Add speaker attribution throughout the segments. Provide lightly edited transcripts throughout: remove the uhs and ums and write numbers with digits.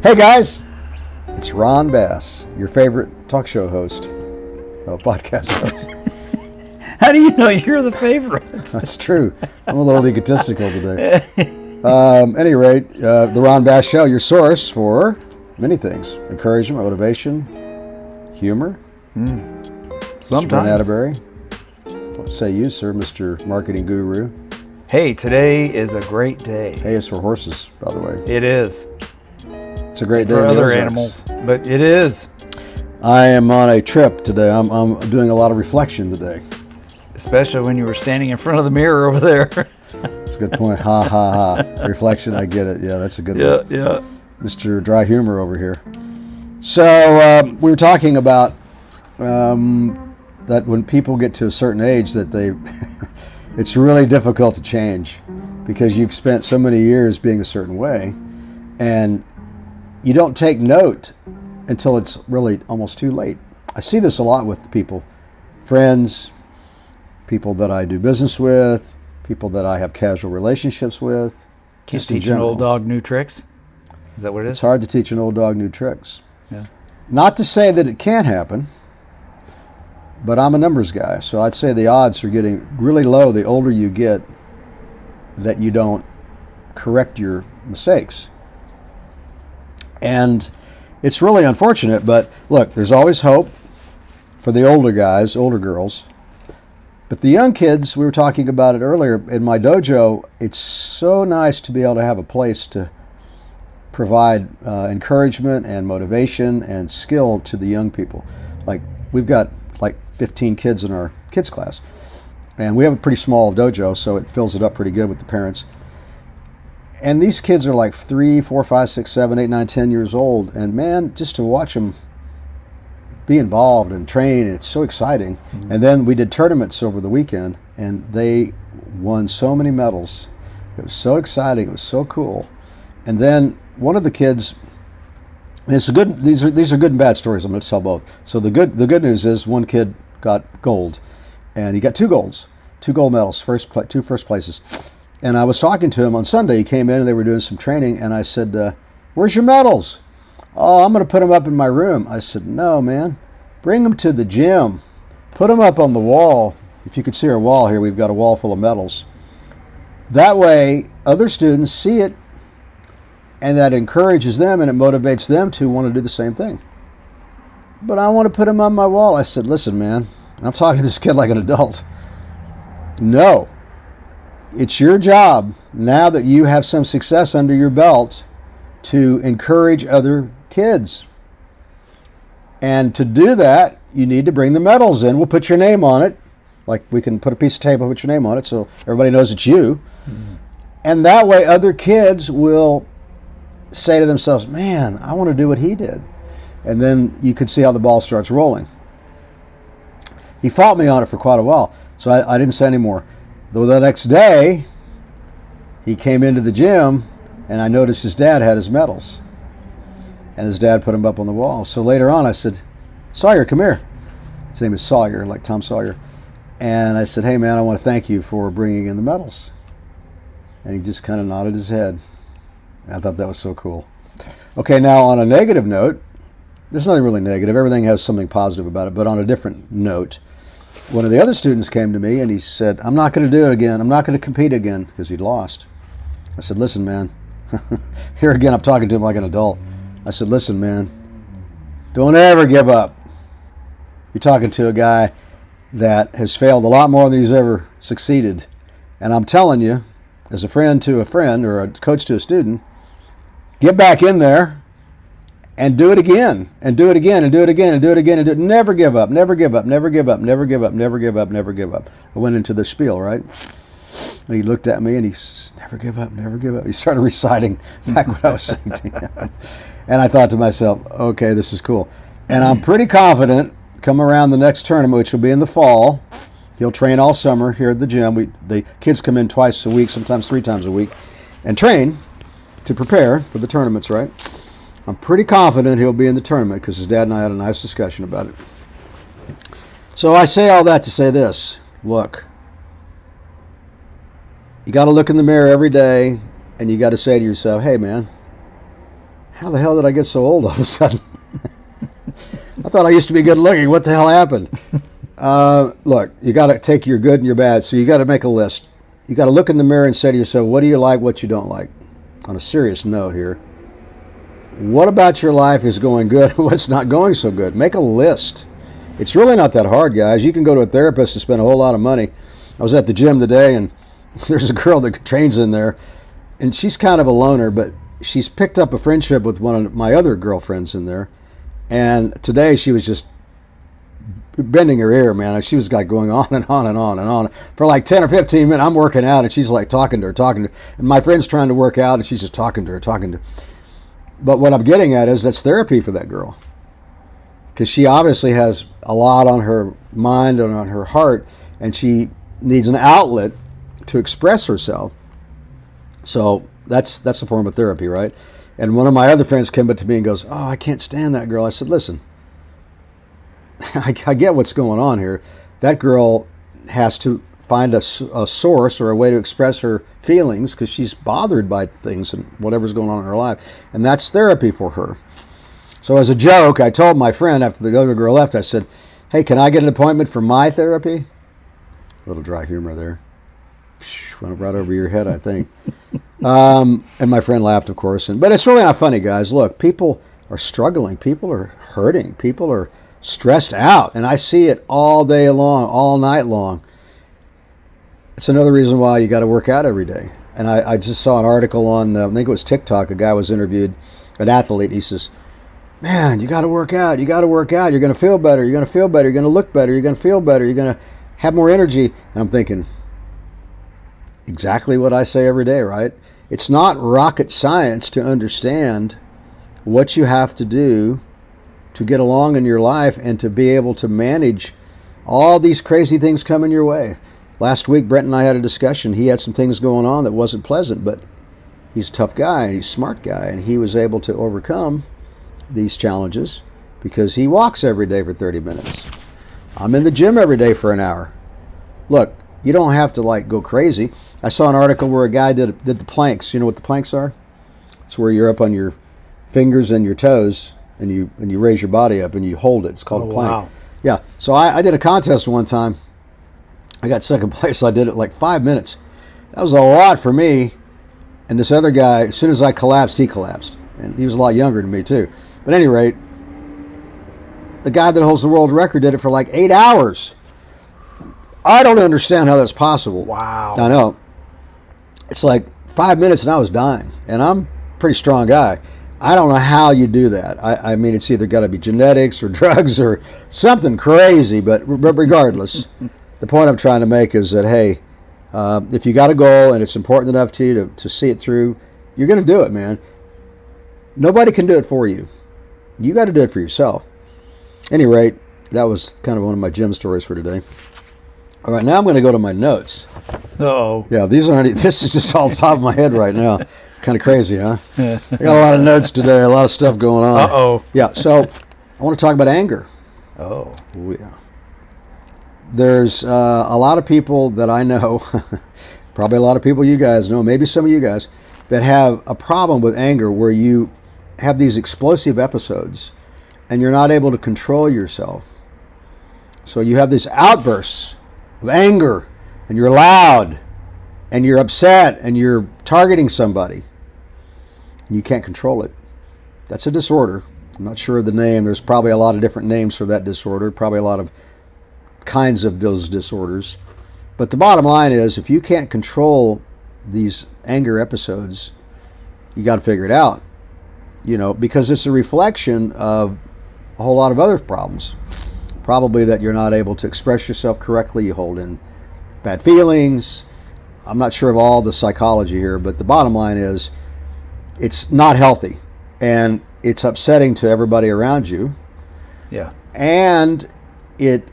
Speaker 1: Hey guys, it's Ron Bass, your favorite talk show host, podcast host.
Speaker 2: How do you know you're the favorite?
Speaker 1: That's true. I'm a little egotistical today. At any rate, the Ron Bass Show, your source for many things: encouragement, motivation, humor.
Speaker 2: Sometimes.
Speaker 1: Mr. Ben Atterbury. What say you, sir, Mr. Marketing Guru?
Speaker 2: Hey, today is a great day.
Speaker 1: Hay is for horses, by the way.
Speaker 2: It is.
Speaker 1: It's a great day
Speaker 2: For
Speaker 1: in the
Speaker 2: other
Speaker 1: Ozarks.
Speaker 2: animals, but it is.
Speaker 1: I am on a trip today. I'm doing a lot of reflection today.
Speaker 2: Especially when you were standing in front of the mirror over there.
Speaker 1: That's a good point. Ha, ha, ha. Reflection, I get it. Yeah, that's a good one.
Speaker 2: Yeah.
Speaker 1: Mr. Dry Humor over here. So we were talking about that when people get to a certain age that it's really difficult to change because you've spent so many years being a certain way, and you don't take note until it's really almost too late. I see this a lot with people, friends, people that I do business with, people that I have casual relationships with.
Speaker 2: Can't teach an old dog new tricks? Is that what it is?
Speaker 1: It's hard to teach an old dog new tricks.
Speaker 2: Yeah.
Speaker 1: Not to say that it can't happen, but I'm a numbers guy, so I'd say the odds are getting really low the older you get that you don't correct your mistakes. And it's really unfortunate, but look, there's always hope for the older guys, older girls. But the young kids, we were talking about it earlier, in my dojo, it's so nice to be able to have a place to provide encouragement and motivation and skill to the young people. Like, we've got like 15 kids in our kids class, and we have a pretty small dojo, so it fills it up pretty good with the parents. And these kids are like 3, 4, 5, 6, 7, 8, 9, 10 years old, and man, just to watch them be involved and train, and it's so exciting. Mm-hmm. And then we did tournaments over the weekend, and they won so many medals. It was so exciting. It was so cool. And then one of the kids, it's good. These are good and bad stories. I'm going to tell both. So the good news is one kid got gold, and he got 2 golds, 2 gold medals, two first places. And I was talking to him on Sunday. He came in and they were doing some training, and I said, "Where's your medals?" "Oh, I'm going to put them up in my room." I said, "No, man, bring them to the gym. Put them up on the wall." If you could see our wall here, we've got a wall full of medals. That way, other students see it, and that encourages them and it motivates them to want to do the same thing. "But I want to put them on my wall." I said, "Listen, man," and I'm talking to this kid like an adult. "No, it's your job, now that you have some success under your belt, to encourage other kids. And to do that, you need to bring the medals in. We'll put your name on it. Like, we can put a piece of tape and put your name on it so everybody knows it's you. Mm-hmm. And that way other kids will say to themselves, man, I want to do what he did." And then you can see how the ball starts rolling. He fought me on it for quite a while, so I didn't say any more. Though the next day, he came into the gym, and I noticed his dad had his medals. And his dad put them up on the wall. So later on, I said, "Sawyer, come here." His name is Sawyer, like Tom Sawyer. And I said, "Hey, man, I want to thank you for bringing in the medals." And he just kind of nodded his head. I thought that was so cool. Okay, now on a negative note, there's nothing really negative. Everything has something positive about it. But on a different note, one of the other students came to me and he said, "I'm not going to do it again. I'm not going to compete again," because he'd lost. I said, "Listen, man." Here again, I'm talking to him like an adult. I said, "Listen, man, don't ever give up. You're talking to a guy that has failed a lot more than he's ever succeeded. And I'm telling you, as a friend to a friend or a coach to a student, get back in there and do it again, and do it again, and do it again, and do it again, and do it. Never give up, never give up, never give up, never give up, never give up, never give up." I went into the spiel, right? And he looked at me and he said, "Never give up, never give up." He started reciting back what I was saying to him. And I thought to myself, okay, this is cool. And I'm pretty confident, come around the next tournament, which will be in the fall, he'll train all summer here at the gym. The kids come in twice a week, sometimes 3 times a week, and train to prepare for the tournaments, right? I'm pretty confident he'll be in the tournament because his dad and I had a nice discussion about it. So I say all that to say this. Look, you got to look in the mirror every day, and you got to say to yourself, "Hey, man, how the hell did I get so old all of a sudden? I thought I used to be good looking. What the hell happened? Look, you got to take your good and your bad. So you got to make a list. You got to look in the mirror and say to yourself, what do you like, what you don't like? On a serious note here, what about your life is going good? What's not going so good? Make a list. It's really not that hard, guys. You can go to a therapist and spend a whole lot of money. I was at the gym today, and there's a girl that trains in there, and she's kind of a loner, but she's picked up a friendship with one of my other girlfriends in there. And today she was just bending her ear, man. She was like going on and on and on and on for like 10 or 15 minutes. I'm working out, and she's like talking to her. And my friend's trying to work out, and she's just talking to her. But what I'm getting at is that's therapy for that girl. Because she obviously has a lot on her mind and on her heart, and she needs an outlet to express herself. So that's a form of therapy, right? And one of my other friends came up to me and goes, oh, I can't stand that girl. I said, listen, I get what's going on here. That girl has to find a source or a way to express her feelings because she's bothered by things and whatever's going on in her life. And that's therapy for her. So as a joke, I told my friend after the other girl left, I said, hey, can I get an appointment for my therapy? A little dry humor there. Went right over your head, I think. And my friend laughed, of course. But it's really not funny, guys. Look, people are struggling. People are hurting. People are stressed out. And I see it all day long, all night long. It's another reason why you got to work out every day. And I just saw an article on, I think it was TikTok. A guy was interviewed, an athlete. He says, man, you got to work out. You got to work out. You're going to feel better. You're going to feel better. You're going to look better. You're going to feel better. You're going to have more energy. And I'm thinking, exactly what I say every day, right? It's not rocket science to understand what you have to do to get along in your life and to be able to manage all these crazy things coming your way. Last week, Brent and I had a discussion. He had some things going on that wasn't pleasant, but he's a tough guy and he's a smart guy, and he was able to overcome these challenges because he walks every day for 30 minutes. I'm in the gym every day for an hour. Look, you don't have to like go crazy. I saw an article where a guy did the planks. You know what the planks are? It's where you're up on your fingers and your toes and you raise your body up and you hold it. It's called a plank. Wow. Yeah. So I did a contest one time. I got second place. I did it like 5 minutes. That was a lot for me. And this other guy, as soon as I collapsed, he collapsed. And he was a lot younger than me too. But at any rate, the guy that holds the world record did it for like 8 hours. I don't understand how that's possible.
Speaker 2: Wow.
Speaker 1: I know. It's like 5 minutes and I was dying. And I'm a pretty strong guy. I don't know how you do that. I mean, it's either got to be genetics or drugs or something crazy. But regardless, the point I'm trying to make is that, hey, if you got a goal and it's important enough to you to see it through, you're going to do it, man. Nobody can do it for you. You got to do it for yourself. At any rate, that was kind of one of my gym stories for today. All right, now I'm going to go to my notes.
Speaker 2: Uh-oh.
Speaker 1: Yeah, this is just all top of my head right now. Kind of crazy, huh? I got a lot of notes today, a lot of stuff going on.
Speaker 2: Uh-oh.
Speaker 1: Yeah, so I want to talk about anger.
Speaker 2: Oh.
Speaker 1: Yeah. There's a lot of people that I know, probably a lot of people you guys know, maybe some of you guys, that have a problem with anger where you have these explosive episodes and you're not able to control yourself. So you have these outbursts of anger and you're loud and you're upset and you're targeting somebody and you can't control it. That's a disorder. I'm not sure of the name. There's probably a lot of different names for that disorder, probably a lot of kinds of those disorders. But the bottom line is, if you can't control these anger episodes, you got to figure it out, because it's a reflection of a whole lot of other problems. Probably that you're not able to express yourself correctly. You hold in bad feelings. I'm not sure of all the psychology here, but the bottom line is it's not healthy and it's upsetting to everybody around you.
Speaker 2: Yeah.
Speaker 1: And it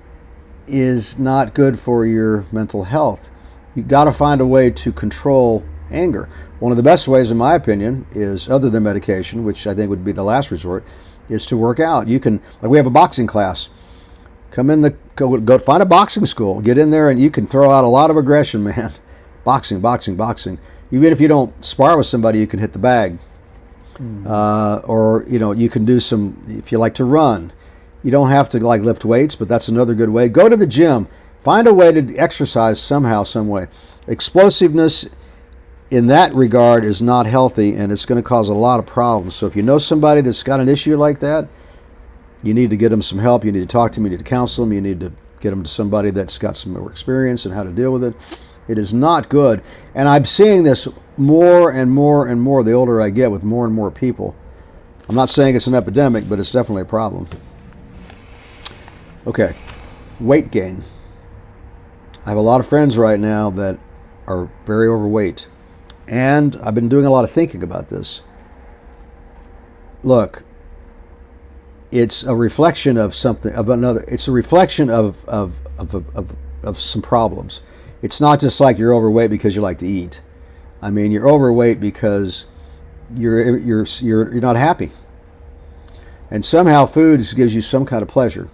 Speaker 1: is not good for your mental health. You got to find a way to control anger. One of the best ways, in my opinion, is, other than medication, which I think would be the last resort, is to work out. You can, like we have a boxing class. Go find a boxing school. Get in there and you can throw out a lot of aggression, man. Boxing. Even if you don't spar with somebody, you can hit the bag. Or you can do some, if you like to run. You don't have to like lift weights, but that's another good way. Go to the gym. Find a way to exercise somehow, some way. Explosiveness in that regard is not healthy, and it's going to cause a lot of problems. So if you know somebody that's got an issue like that, you need to get them some help. You need to talk to them. You need to counsel them. You need to get them to somebody that's got some more experience and how to deal with it. It is not good. And I'm seeing this more and more and more the older I get with more and more people. I'm not saying it's an epidemic, but it's definitely a problem. Okay, weight gain. I have a lot of friends right now that are very overweight. And I've been doing a lot of thinking about this. Look, it's a reflection of something, of another. It's a reflection of some problems. It's not just like you're overweight because you like to eat. I mean, you're overweight because you're not happy. And somehow food gives you some kind of pleasure.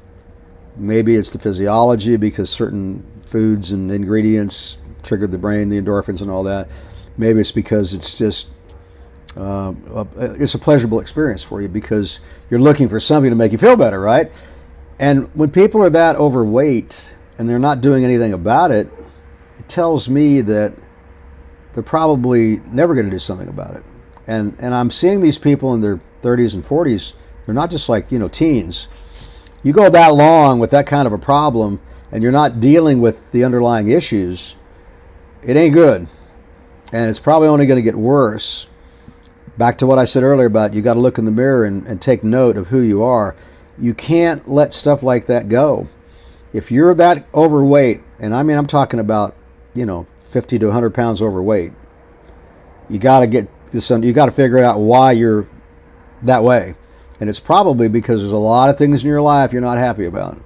Speaker 1: Maybe it's the physiology because certain foods and ingredients trigger the brain, the endorphins and all that. Maybe it's because it's just it's a pleasurable experience for you because you're looking for something to make you feel better, right? And when people are that overweight and they're not doing anything about it, it tells me that they're probably never going to do something about it. And I'm seeing these people in their 30s and 40s. They're not just like, teens. You go that long with that kind of a problem and you're not dealing with the underlying issues, it ain't good. And it's probably only going to get worse. Back to what I said earlier about you got to look in the mirror and take note of who you are. You can't let stuff like that go. If you're that overweight, and I mean I'm talking about 50 to 100 pounds overweight, you got to get this. You got to figure out why you're that way, and it's probably because there's a lot of things in your life you're not happy about.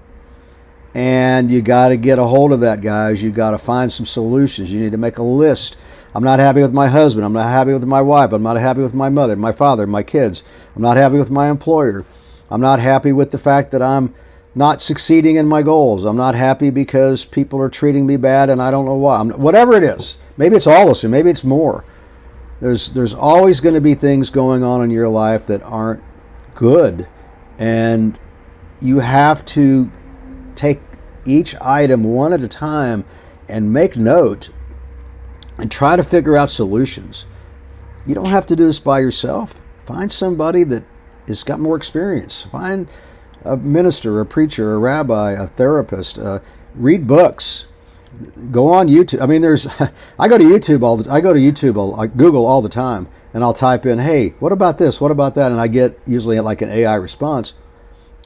Speaker 1: And you got to get a hold of that, guys. You got to find some solutions. You need to make a list. I'm not happy with my husband. I'm not happy with my wife. I'm not happy with my mother, my father, my kids. I'm not happy with my employer. I'm not happy with the fact that I'm not succeeding in my goals. I'm not happy because people are treating me bad and I don't know why. Whatever it is. Maybe it's all this and maybe it's more. There's always going to be things going on in your life that aren't good. And you have to take each item one at a time and make note and try to figure out solutions. You don't have to do this by yourself. Find somebody that has got more experience. Find a minister, a preacher, a rabbi, a therapist. Read books. Go on YouTube. I mean, I go to YouTube. I Google all the time, and I'll type in, "Hey, what about this? What about that?" And I get usually like an AI response.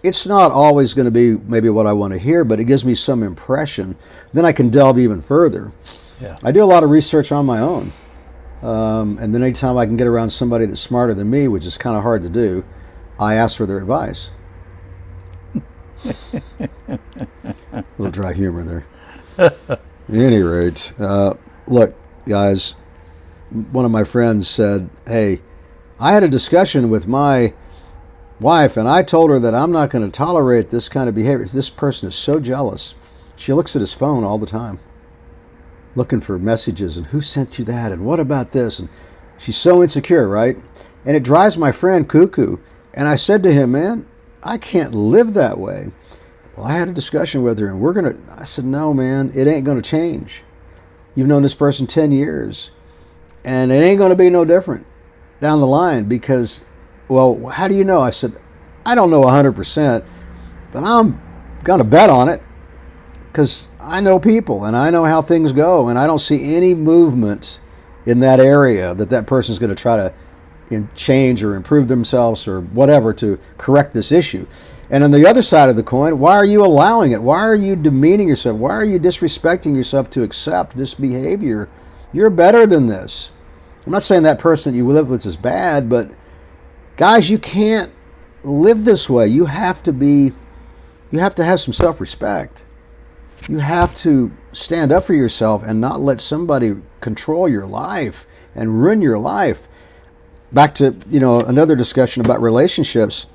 Speaker 1: It's not always going to be maybe what I want to hear, but it gives me some impression. Then I can delve even further.
Speaker 2: Yeah.
Speaker 1: I do a lot of research on my own. And then anytime I can get around somebody that's smarter than me, which is kind of hard to do, I ask for their advice. A little dry humor there. At any rate, look, guys, one of my friends said, "Hey, I had a discussion with my wife, and I told her that I'm not going to tolerate this kind of behavior. This person is so jealous. She looks at his phone all the time, looking for messages and who sent you that and what about this, and she's so insecure, right? And it drives my friend cuckoo." And I said to him, "Man, I can't live that way." Well, I had a discussion with her, and I said, "No, man, it ain't going to change. You've known this person 10 years, and it ain't going to be no different down the line because, well, how do you know?" I said, "I don't know 100%, but I'm going to bet on it because I know people, and I know how things go, and I don't see any movement in that area that person's going to try to change or improve themselves or whatever to correct this issue." And on the other side of the coin, why are you allowing it? Why are you demeaning yourself? Why are you disrespecting yourself to accept this behavior? You're better than this. I'm not saying that person that you live with is bad, but guys, you can't live this way. You have to have some self-respect. You have to stand up for yourself and not let somebody control your life and ruin your life. Back to, another discussion about relationships.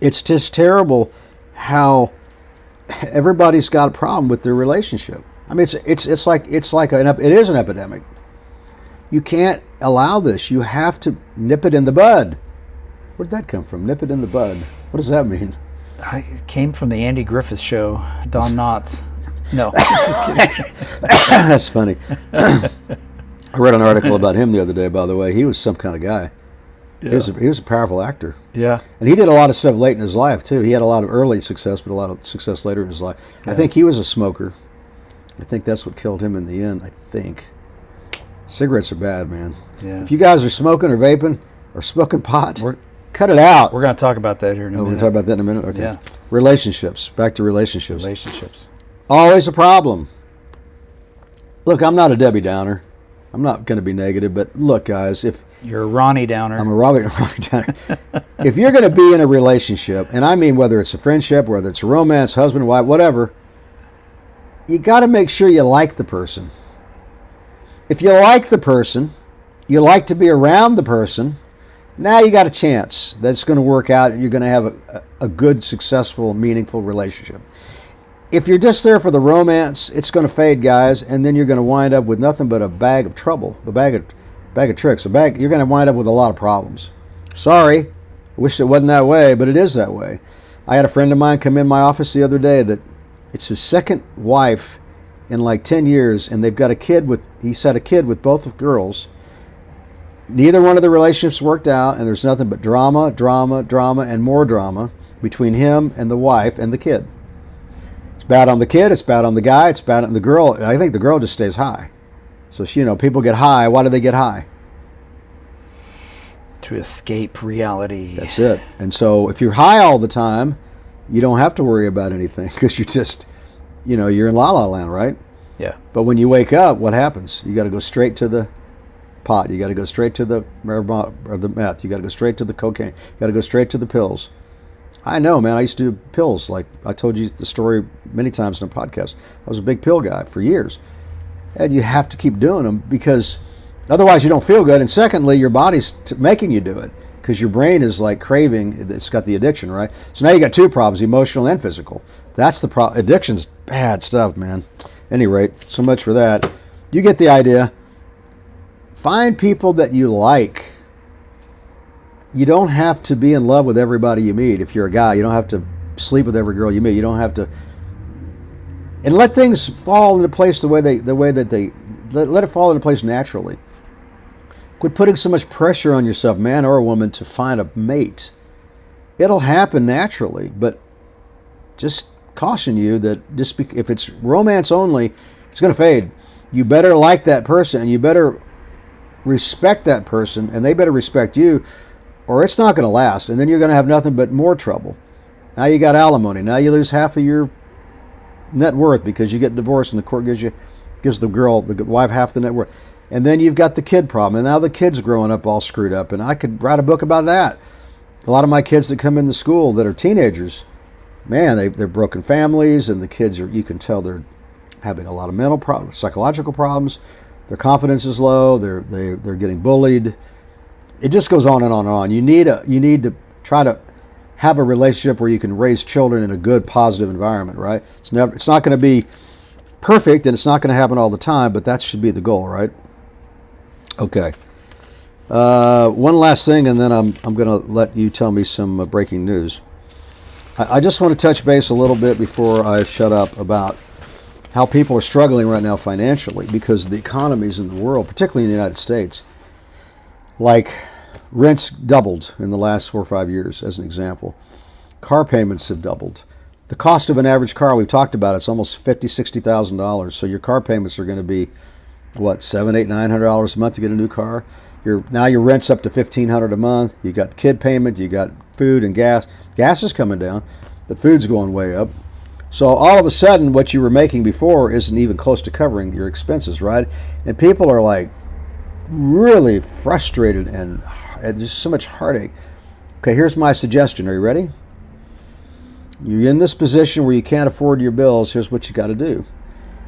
Speaker 1: It's just terrible how everybody's got a problem with their relationship. I mean, it is an epidemic. You can't allow this. You have to nip it in the bud. Where'd that come from? Nip it in the bud. What does that mean?
Speaker 2: It came from the Andy Griffith Show. Don Knotts. No, just kidding.
Speaker 1: That's funny. I read an article about him the other day, by the way. He was some kind of guy.
Speaker 2: Yeah.
Speaker 1: He was a powerful actor.
Speaker 2: Yeah.
Speaker 1: And he did a lot of stuff late in his life, too. He had a lot of early success, but a lot of success later in his life.
Speaker 2: Yeah.
Speaker 1: I think he was a smoker. I think that's what killed him in the end, I think. Cigarettes are bad, man.
Speaker 2: Yeah.
Speaker 1: If you guys are smoking or vaping or smoking pot, cut it out.
Speaker 2: We're going to talk about that here in a minute.
Speaker 1: We're going to talk about that in a minute? Okay.
Speaker 2: Yeah.
Speaker 1: Relationships. Back to relationships.
Speaker 2: Relationships.
Speaker 1: Always a problem. Look, I'm not a Debbie Downer. I'm not going to be negative, but look, guys, if
Speaker 2: you're a Ronnie Downer.
Speaker 1: I'm a Ronnie Downer. If you're going to be in a relationship, and I mean whether it's a friendship, whether it's a romance, husband, wife, whatever, you got to make sure you like the person. If you like the person, you like to be around the person, now you got a chance that it's going to work out and you're going to have a good, successful, meaningful relationship. If you're just there for the romance, it's going to fade, guys, and then you're going to wind up with nothing but a bag of trouble, a bag of tricks, you're going to wind up with a lot of problems. Sorry, I wish it wasn't that way, but it is that way. I had a friend of mine come in my office the other day that it's his second wife in like 10 years, and they've got a kid he's had a kid with both girls. Neither one of the relationships worked out, and there's nothing but drama, drama, drama, and more drama between him and the wife and the kid. It's bad on the kid, it's bad on the guy, it's bad on the girl. I think the girl just stays high. So, people get high. Why do they get high?
Speaker 2: To escape reality.
Speaker 1: That's it. And so if you're high all the time, you don't have to worry about anything because you're just, you're in la-la land, right?
Speaker 2: Yeah.
Speaker 1: But when you wake up, what happens? You got to go straight to the pot. You got to go straight to the marijuana or the meth. You got to go straight to the cocaine. You got to go straight to the pills. I know, man. I used to do pills. Like I told you the story many times in a podcast. I was a big pill guy for years. And you have to keep doing them because otherwise you don't feel good. And secondly, your body's making you do it because your brain is like craving. It's got the addiction, right? So now you got two problems, emotional and physical. That's the problem. Addiction's bad stuff, man. Any rate, so much for that. You get the idea. Find people that you like. You don't have to be in love with everybody you meet. If you're a guy, you don't have to sleep with every girl you meet. You don't have to. And let things fall into place let it fall into place naturally. Quit putting so much pressure on yourself, man or a woman, to find a mate. It'll happen naturally, but just caution you that if it's romance only, it's going to fade. You better like that person, and you better respect that person, and they better respect you, or it's not going to last, and then you're going to have nothing but more trouble. Now you got alimony. Now you lose half of your net worth because you get divorced and the court gives the wife half the net worth. And then you've got the kid problem. And now the kid's growing up all screwed up. And I could write a book about that. A lot of my kids that come into school that are teenagers, man, they're broken families, and the kids you can tell they're having a lot of mental problems, psychological problems. Their confidence is low. They're getting bullied. It just goes on and on and on. You need to try to have a relationship where you can raise children in a good, positive environment, right? It's not going to be perfect, and it's not going to happen all the time, but that should be the goal, right? Okay. One last thing, and then I'm going to let you tell me some breaking news. I just want to touch base a little bit before I shut up about how people are struggling right now financially because the economies in the world, particularly in the United States, like rents doubled in the last 4 or 5 years, as an example. Car payments have doubled. The cost of an average car, we've talked about, it's almost $50,000, $60,000. So your car payments are going to be, what, $700, $800, $900 a month to get a new car. Now your rent's up to $1,500 a month. You got kid payment, you got food and gas. Gas is coming down, but food's going way up. So all of a sudden, what you were making before isn't even close to covering your expenses, right? And people are like really frustrated and just so much heartache. Okay, here's my suggestion. Are you ready? You're in this position where you can't afford your bills. Here's what you got to do.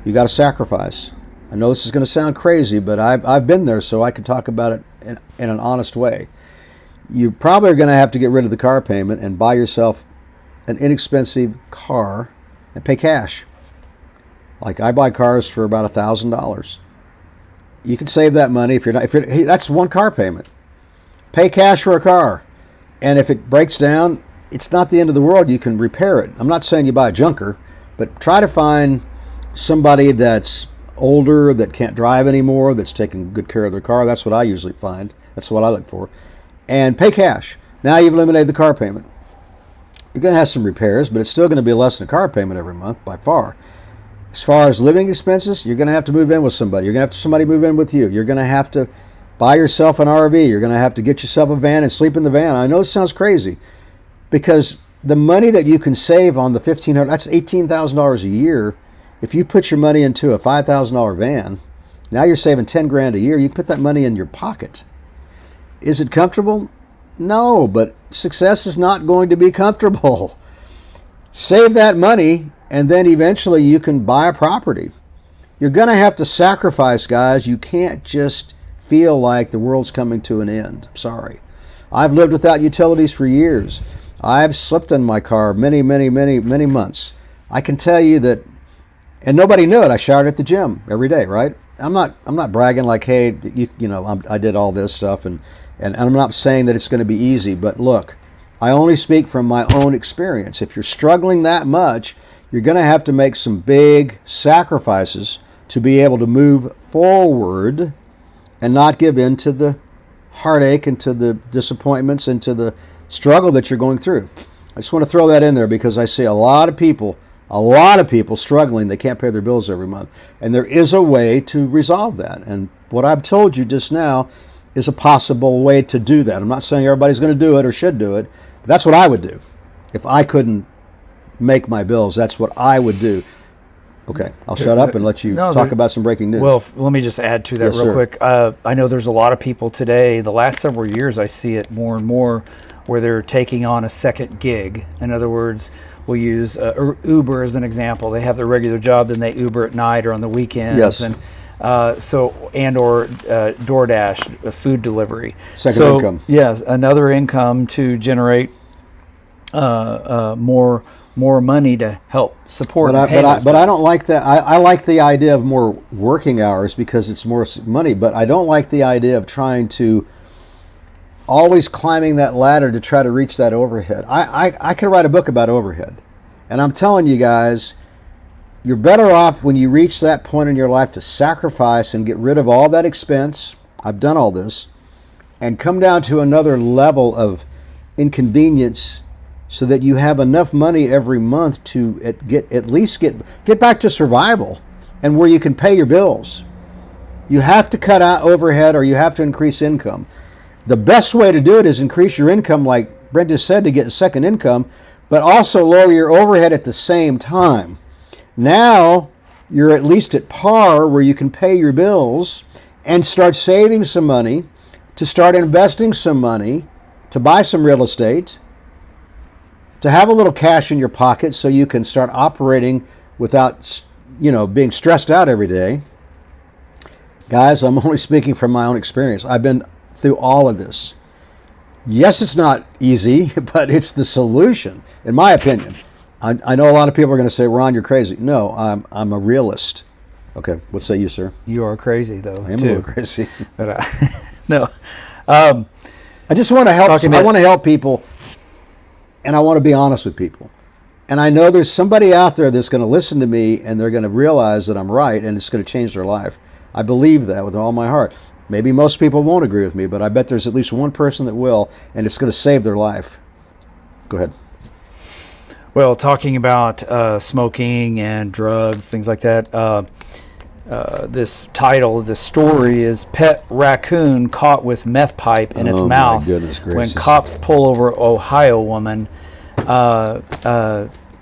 Speaker 1: You got to sacrifice. I know this is going to sound crazy, but I've been there, so I can talk about it in an honest way. You probably are going to have to get rid of the car payment and buy yourself an inexpensive car and pay cash. Like I buy cars for about $1,000. you can save that money if you're not. Hey, that's one car payment. Pay cash for a car, and if it breaks down, it's not the end of the world. You can repair it. I'm not saying you buy a junker, but try to find somebody that's older, that can't drive anymore, that's taking good care of their car. That's what I usually find. That's what I look for. And pay cash. Now you've eliminated the car payment. You're going to have some repairs, but it's still going to be less than a car payment every month by far. As far as living expenses, you're going to have to move in with somebody. You're going to have somebody move in with you. You're going to have to buy yourself an RV. You're going to have to get yourself a van and sleep in the van. I know it sounds crazy, because the money that you can save on the $1,500, that's $18,000 a year. If you put your money into a $5,000 van, now you're saving $10,000 a year. You can put that money in your pocket. Is it comfortable? No, but success is not going to be comfortable. Save that money, and then eventually you can buy a property. You're going to have to sacrifice, guys. You can't just feel like the world's coming to an end. I'm sorry. I've lived without utilities for years. I've slept in my car many months. I can tell you that, and nobody knew it. I showered at the gym every day, right? I'm not bragging like, hey, I did all this stuff, and I'm not saying that it's going to be easy. But look, I only speak from my own experience. If you're struggling that much, you're going to have to make some big sacrifices to be able to move forward and not give in to the heartache and to the disappointments and to the struggle that you're going through. I just want to throw that in there because I see a lot of people struggling. They can't pay their bills every month. And there is a way to resolve that. And what I've told you just now is a possible way to do that. I'm not saying everybody's going to do it or should do it, but that's what I would do. If I couldn't make my bills, that's what I would do. Okay, I'll shut up and let you talk about some breaking news.
Speaker 2: Well, let me just add to that
Speaker 1: Yes,
Speaker 2: real
Speaker 1: sir.
Speaker 2: quick. I know there's a lot of people today, the last several years I see it more and more, where they're taking on a second gig. In other words, we'll use Uber as an example. They have their regular job, then they Uber at night or on the weekends.
Speaker 1: Yes.
Speaker 2: And or DoorDash, food delivery.
Speaker 1: Second income.
Speaker 2: Yes, another income to generate more money to help support.
Speaker 1: But I don't like that. I like the idea of more working hours because it's more money. But I don't like the idea of trying to always climbing that ladder to try to reach that overhead. I could write a book about overhead, and I'm telling you guys, you're better off when you reach that point in your life to sacrifice and get rid of all that expense. I've done all this, and come down to another level of inconvenience so that you have enough money every month to at least get back to survival and where you can pay your bills. You have to cut out overhead or you have to increase income. The best way to do it is increase your income, like Brent just said, to get a second income, but also lower your overhead at the same time. Now you're at least at par where you can pay your bills and start saving some money, to start investing some money, to buy some real estate, to have a little cash in your pocket so you can start operating without, being stressed out every day. Guys, I'm only speaking from my own experience. I've been through all of this. Yes, it's not easy, but it's the solution, in my opinion. I know a lot of people are going to say, Ron, you're crazy. No, I'm a realist. Okay, what say you, sir?
Speaker 2: You are crazy, though.
Speaker 1: I am a little crazy.
Speaker 2: But no.
Speaker 1: I just want to help. I want to help people, and I want to be honest with people. And I know there's somebody out there that's going to listen to me, and they're going to realize that I'm right, and it's going to change their life. I believe that with all my heart. Maybe most people won't agree with me, but I bet there's at least one person that will, and it's going to save their life. Go ahead.
Speaker 2: Well, talking about smoking and drugs, things like that, this title of this story is Pet Raccoon Caught with Meth Pipe in Its Mouth.
Speaker 1: My goodness gracious.
Speaker 2: When cops pull over Ohio woman.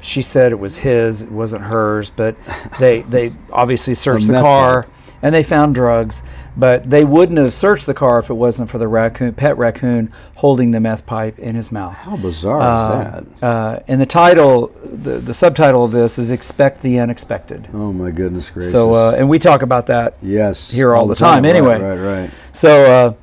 Speaker 2: She said it was his, it wasn't hers, but they obviously searched the car and they found drugs, but they wouldn't have searched the car if it wasn't for the pet raccoon holding the meth pipe in his mouth.
Speaker 1: How bizarre is that?
Speaker 2: And the title, the subtitle of this is Expect the Unexpected.
Speaker 1: Oh my goodness gracious.
Speaker 2: So, and we talk about that here all the time. Anyway.
Speaker 1: Right.
Speaker 2: So,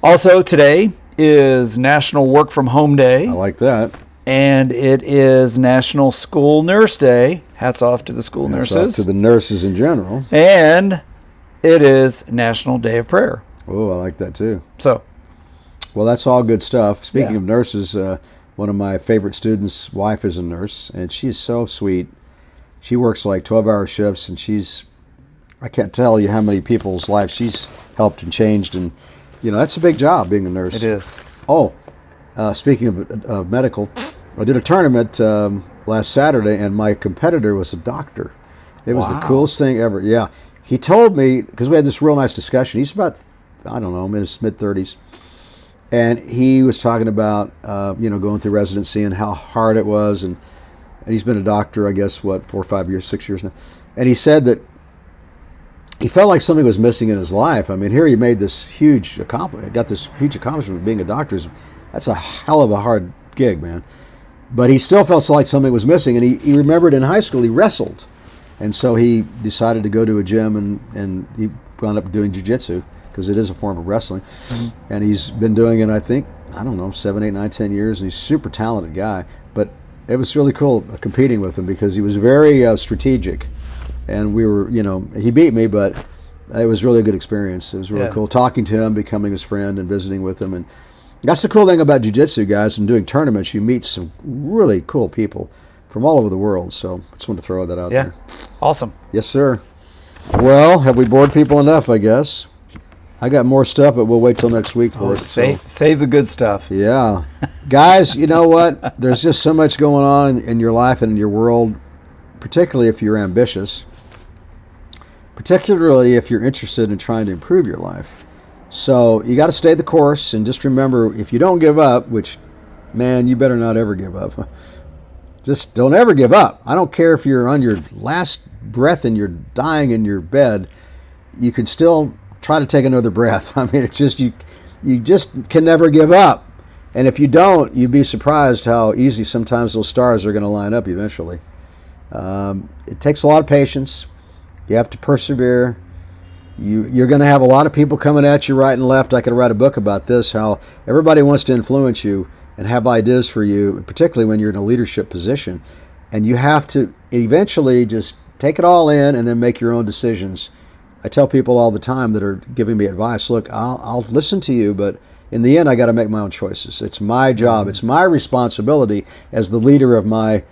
Speaker 2: also today is National Work From Home Day.
Speaker 1: I like that.
Speaker 2: And it is National School Nurse Day. Hats off to the school nurses.
Speaker 1: Hats off to the nurses in general.
Speaker 2: And it is National Day of Prayer.
Speaker 1: Oh, I like that too.
Speaker 2: So,
Speaker 1: Well, that's all good stuff. Speaking
Speaker 2: Yeah.
Speaker 1: of nurses, one of my favorite students' wife is a nurse, and she's so sweet. She works like 12-hour shifts, and I can't tell you how many people's lives she's helped and changed. And, that's a big job, being a nurse.
Speaker 2: it is.
Speaker 1: Oh, speaking of medical, I did a tournament last Saturday, and my competitor was a doctor. It was the
Speaker 2: Wow.
Speaker 1: coolest thing ever. Yeah. He told me, because we had this real nice discussion. He's about, I don't know, in his mid-30s. And he was talking about, going through residency and how hard it was. And he's been a doctor, I guess, 4 or 5 years, 6 years now. And he said that he felt like something was missing in his life. I mean, here he made this huge accomplishment, got this huge accomplishment of being a doctor. That's a hell of a hard gig, man. But he still felt like something was missing. And he remembered in high school he wrestled. And so he decided to go to a gym, and he wound up doing Jiu Jitsu, because it is a form of wrestling. Mm-hmm. And he's been doing it, I think, 7, 8, 9, 10 years, and he's a super talented guy. But it was really cool competing with him, because he was very strategic. And we were, he beat me, but it was really a good experience. It was really cool talking to him, becoming his friend, and visiting with him. And that's the cool thing about jiu-jitsu, guys, and doing tournaments. You meet some really cool people from all over the world. So I just want to throw that out there.
Speaker 2: Awesome.
Speaker 1: Yes, sir. Well, have we bored people enough, I guess? I got more stuff, but we'll wait till next week for it.
Speaker 2: Save the good stuff.
Speaker 1: Yeah. Guys, you know what? There's just so much going on in your life and in your world, particularly if you're ambitious, particularly if you're interested in trying to improve your life. So you got to stay the course, and just remember, if you don't give up, which, man, you better not ever give up. Just don't ever give up. I don't care if you're on your last breath and you're dying in your bed, you can still try to take another breath. I mean, it's just you just can never give up. And if you don't, you'd be surprised how easy sometimes those stars are going to line up eventually. It takes a lot of patience. You have to persevere. You're going to have a lot of people coming at you right and left. I could write a book about this, how everybody wants to influence you and have ideas for you, particularly when you're in a leadership position. And you have to eventually just take it all in and then make your own decisions. I tell people all the time that are giving me advice, look, I'll listen to you, but in the end, I got to make my own choices. It's my job. It's my responsibility as the leader of my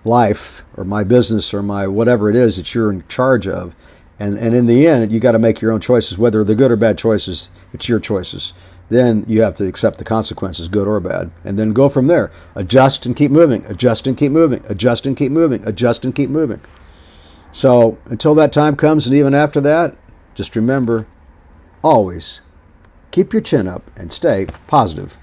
Speaker 1: life or my business or my whatever it is that you're in charge of. And in the end, you got to make your own choices, whether they're good or bad choices. It's your choices. Then you have to accept the consequences, good or bad, and then go from there. Adjust and keep moving. Adjust and keep moving. Adjust and keep moving. Adjust and keep moving. So until that time comes, and even after that, just remember, always keep your chin up and stay positive.